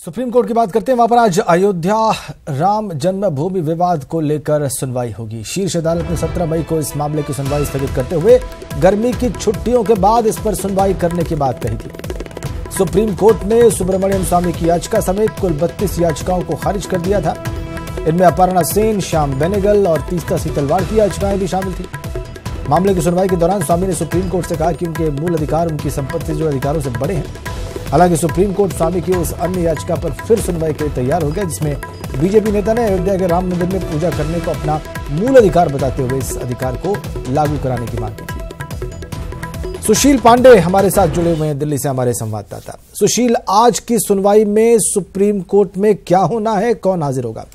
Supreme court की बात करते हैं। वहां पर आज अयोध्या राम जन्मभूमि विवाद को लेकर सुनवाई होगी। शीर्ष अदालत ने 17 मई को इस मामले की सुनवाई स्थगित करते हुए गर्मी की छुट्टियों के बाद इस पर सुनवाई करने की बात कही थी। सुप्रीम कोर्ट ने सुब्रमण्यम स्वामी की याचिका समेत कुल 32 याचिकाओं को खारिज कर दिया था। इनमें अपर्णा सेन, श्याम बेनेगल और तीस्ता सीतलवाड़ की याचिकाएं भी शामिल थी। मामले की सुनवाई के दौरान स्वामी ने सुप्रीम कोर्ट से कहा कि उनके मूल अधिकार उनकी संपत्ति से जुड़े अधिकारों से बड़े हैं। हालांकि सुप्रीम कोर्ट स्वामी की उस अन्य याचिका पर फिर सुनवाई के लिए तैयार हो गया, जिसमें बीजेपी नेता ने अयोध्या के राम मंदिर में पूजा करने को अपना मूल अधिकार बताते हुए इस अधिकार को लागू कराने की मांग की थी। सुशील पांडे हमारे साथ जुड़े हुए हैं दिल्ली से, हमारे संवाददाता। सुशील, आज की सुनवाई में सुप्रीम कोर्ट में क्या होना है, कौन हाजिर होगा?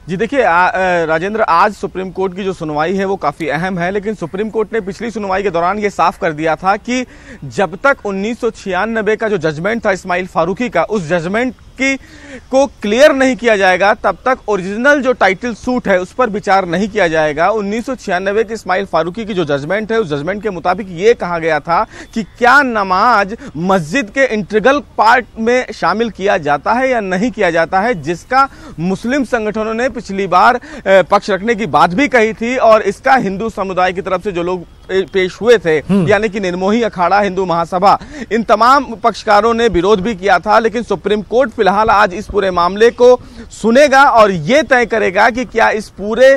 जी देखिए राजेंद्र, आज सुप्रीम कोर्ट की जो सुनवाई है वो काफी अहम है, लेकिन सुप्रीम कोर्ट ने पिछली सुनवाई के दौरान ये साफ कर दिया था कि जब तक 1996 का जो जजमेंट था इस्माइल फारूकी का, उस जजमेंट को क्लियर नहीं किया जाएगा तब तक ओरिजिनल जो टाइटल सूट है उस पर विचार नहीं किया जाएगा। 1996 के इस्माइल फारूकी की जो जजमेंट है, उस जजमेंट के मुताबिक ये कहा गया था कि क्या नमाज मस्जिद के इंटीग्रल पार्ट में शामिल किया जाता है या नहीं किया जाता है, जिसका मुस्लिम संगठनों ने पिछली बार पक्ष रखने की बात भी कही थी। और इसका हिंदू समुदाय की तरफ से जो लोग पेश हुए थे, यानी कि निर्मोही अखाड़ा, हिंदू महासभा, इन तमाम पक्षकारों ने विरोध भी किया था। लेकिन सुप्रीम कोर्ट फिलहाल आज इस पूरे मामले को सुनेगा और यह तय करेगा कि क्या इस पूरे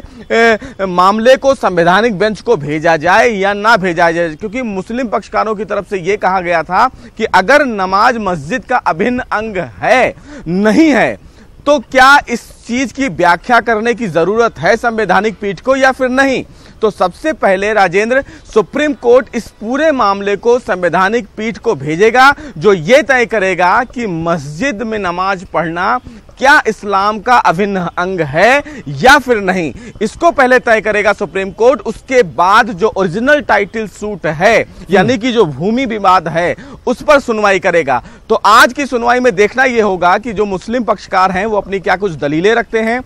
मामले को संवैधानिक बेंच को भेजा जाए या ना भेजा जाए, क्योंकि मुस्लिम पक्षकारों की तरफ से यह कहा गया था कि अगर नमाज मस्जिद का अभिन्न अंग है, नहीं है, तो क्या इस चीज की व्याख्या करने की जरूरत है संवैधानिक पीठ को या फिर नहीं। तो सबसे पहले राजेंद्र, सुप्रीम कोर्ट इस पूरे मामले को संवैधानिक पीठ को भेजेगा, जो ये तय करेगा कि मस्जिद में नमाज पढ़ना क्या इस्लाम का अभिन्न अंग है या फिर नहीं। इसको पहले तय करेगा सुप्रीम कोर्ट। उसके बाद जो ओरिजिनल टाइटल सूट है, यानी कि जो भूमि विवाद है, उस पर सुनवाई करेगा। तो आज की सुनवाई में देखना यह होगा कि जो मुस्लिम पक्षकार हैं वो अपनी क्या कुछ दलीलें रखते हैं।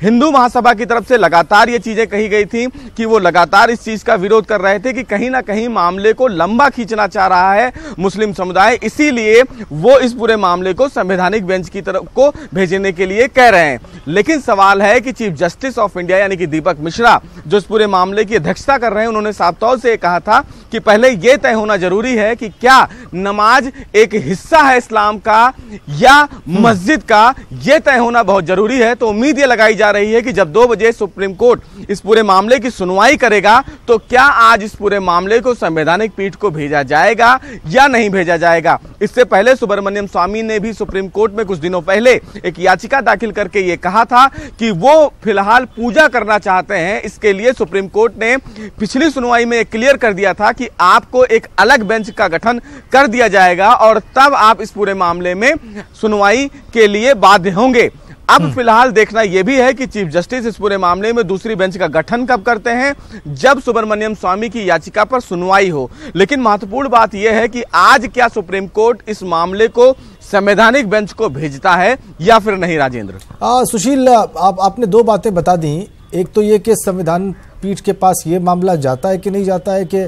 हिंदू महासभा की तरफ से लगातार ये चीजें कही गई थी कि वो लगातार इस चीज का विरोध कर रहे थे कि कहीं ना कहीं मामले को लंबा खींचना चाह रहा है मुस्लिम समुदाय, इसीलिए वो इस पूरे मामले को संवैधानिक बेंच की तरफ को भेजने के लिए कह रहे हैं। लेकिन सवाल है कि चीफ जस्टिस ऑफ इंडिया यानी कि दीपक मिश्रा, जो इस पूरे मामले की अध्यक्षता कर रहे हैं, उन्होंने साफ तौर से कहा था कि पहले यह तय होना जरूरी है कि क्या नमाज एक हिस्सा है इस्लाम का या मस्जिद का, यह तय होना बहुत जरूरी है। तो उम्मीद यह लगाई जा रही है कि जब 2 बजे सुप्रीम कोर्ट इस पूरे मामले की सुनवाई करेगा तो क्या आज इस पूरे मामले को संवैधानिक पीठ को भेजा जाएगा या नहीं भेजा जाएगा। इससे पहले सुब्रमण्यम स्वामी ने भी सुप्रीम कोर्ट में कुछ दिनों पहले एक याचिका दाखिल करके यह कहा था कि वो फिलहाल पूजा करना चाहते हैं। इसके लिए सुप्रीम कोर्ट ने पिछली सुनवाई में क्लियर कर दिया था कि आपको एक अलग बेंच का गठन कर दिया जाएगा और तब आप इस पूरे मामले में सुनवाई के लिए बाध्य होंगे। अब फिलहाल देखना यह भी है कि चीफ जस्टिस इस पूरे मामले में दूसरी बेंच का गठन कब करते हैं, जब सुब्रमण्यम स्वामी की याचिका पर सुनवाई हो। लेकिन महत्वपूर्ण बात यह है कि आज क्या सुप्रीम कोर्ट इस मामले को संवैधानिक बेंच को भेजता है या फिर नहीं। राजेंद्र, सुशील, आपने 2 बातें बता दी। एक तो ये कि संविधान पीठ के पास ये मामला जाता है कि नहीं जाता है कि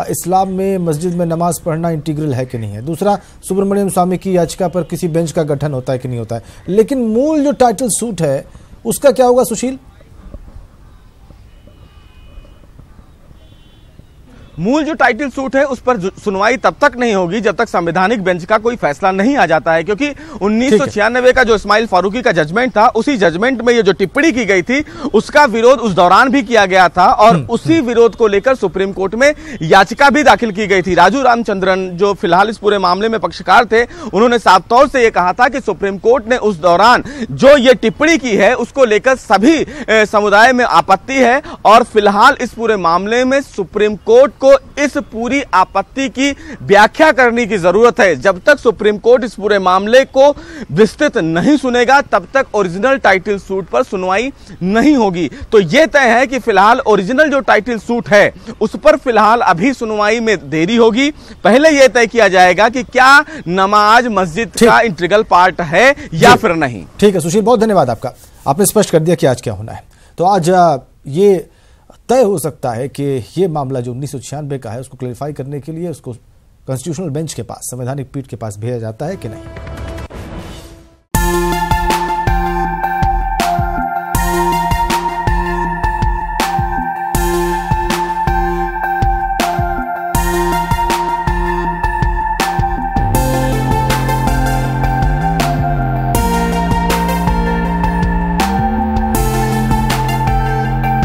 इस्लाम में मस्जिद में नमाज पढ़ना इंटीग्रल है कि नहीं है। दूसरा, सुब्रमण्यम स्वामी की याचिका पर किसी बेंच का गठन होता है कि नहीं होता है। लेकिन मूल जो टाइटल सूट है उसका क्या होगा सुशील? मूल जो टाइटल सूट है उस पर सुनवाई तब तक नहीं होगी जब तक संवैधानिक बेंच का कोई फैसला नहीं आ जाता है, क्योंकि 1996 का जो इस्माइल फारूकी का जजमेंट था, उसी जजमेंट में ये जो टिप्पणी की गई थी उसका विरोध उस दौरान भी किया गया था और उसी विरोध को लेकर सुप्रीम कोर्ट में याचिका भी दाखिल की गई थी। राजू रामचंद्रन, जो फिलहाल इस पूरे मामले में पक्षकार थे, उन्होंने साफ तौर से यह कहा था कि सुप्रीम कोर्ट ने उस दौरान जो ये टिप्पणी की है उसको लेकर सभी समुदाय में आपत्ति है और फिलहाल इस पूरे मामले में सुप्रीम कोर्ट को इस पूरी आपत्ति की व्याख्या करने की जरूरत है। जब तक सुप्रीम कोर्ट इस पूरे मामले को विस्तृत नहीं सुनेगा तब तक ओरिजिनल टाइटल सूट पर सुनवाई नहीं होगी। तो यह तय है कि फिलहाल ओरिजिनल जो टाइटल सूट है उस पर फिलहाल अभी सुनवाई में देरी होगी। पहले यह तय किया जाएगा कि क्या नमाज मस्जिद का इंटीग्रल पार्ट है या फिर नहीं। ठीक है सुशील, बहुत धन्यवाद आपका। आपने स्पष्ट कर दिया कि आज क्या होना है। तो आज ये तय हो सकता है कि ये मामला जो 1996 का है उसको क्लैरिफाई करने के लिए उसको कॉन्स्टिट्यूशनल बेंच के पास, संवैधानिक पीठ के पास भेजा जाता है कि नहीं।